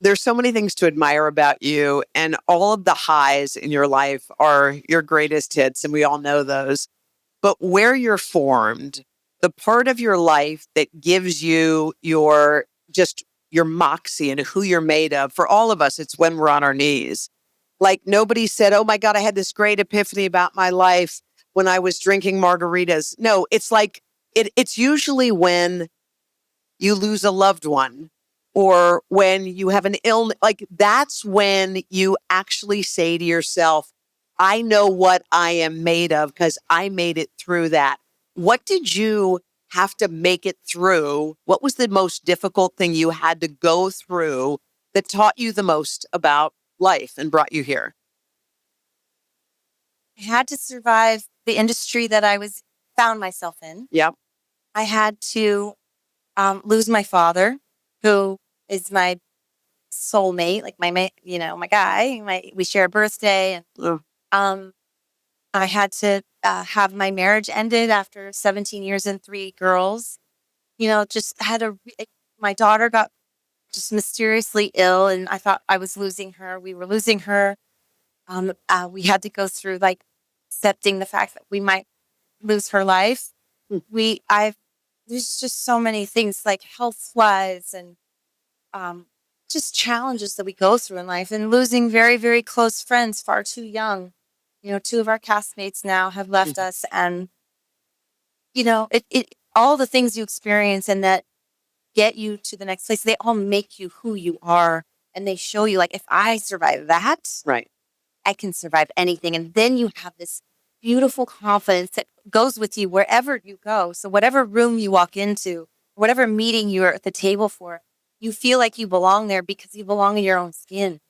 there's so many things to admire about you, and all of the highs in your life are your greatest hits, and we all know those. But where you're formed, the part of your life that gives you your just your moxie and who you're made of, for all of us, it's when we're on our knees. Like nobody said, oh my God, I had this great epiphany about my life when I was drinking margaritas. No, it's like it's usually when you lose a loved one or when you have an illness. Like that's when you actually say to yourself, I know what I am made of because I made it through that. What did you have to make it through? What was the most difficult thing you had to go through that taught you the most about life and brought you here? I had to survive the industry that I was found myself in. Yep. I had to lose my father, who is my soulmate, like my guy. We share a birthday, and Ugh. I had to have my marriage ended after 17 years and 3 girls. Just had my daughter got just mysteriously ill, and I thought I was losing her. We were losing her. We had to go through like accepting the fact that we might lose her life. Hmm. There's just so many things like health wise and um, just challenges that we go through in life, and losing very, very close friends far too young. 2 of our castmates now have left us, and all the things you experience and that get you to the next place, they all make you who you are, and they show you like, if I survive that, Right. I can survive anything. And then you have this beautiful confidence that goes with you wherever you go. So whatever room you walk into, whatever meeting you're at the table for, you feel like you belong there because you belong in your own skin.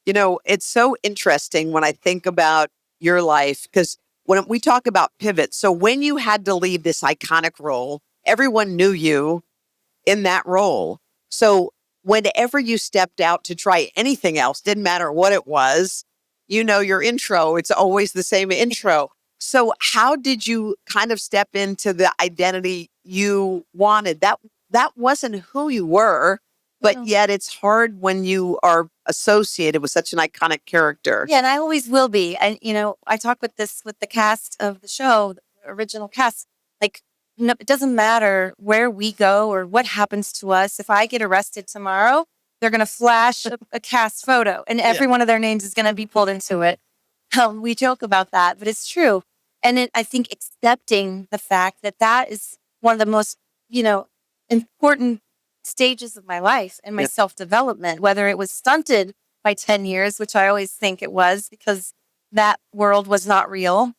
It's so interesting when I think about your life, because when we talk about pivots, so when you had to leave this iconic role, everyone knew you in that role. So whenever you stepped out to try anything else, didn't matter what it was, your intro, it's always the same intro. So how did you kind of step into the identity you wanted? That wasn't who you were, but yet it's hard when you are associated with such an iconic character. Yeah, and I always will be. And, I talk with the cast of the show, the original cast. Like, no, it doesn't matter where we go or what happens to us. If I get arrested tomorrow, they're going to flash a cast photo and every one of their names is going to be pulled into it. We joke about that, but it's true. And I think accepting the fact that that is one of the most, important stages of my life and my self-development, whether it was stunted by 10 years, which I always think it was because that world was not real.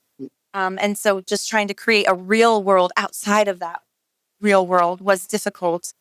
And so just trying to create a real world outside of that real world was difficult.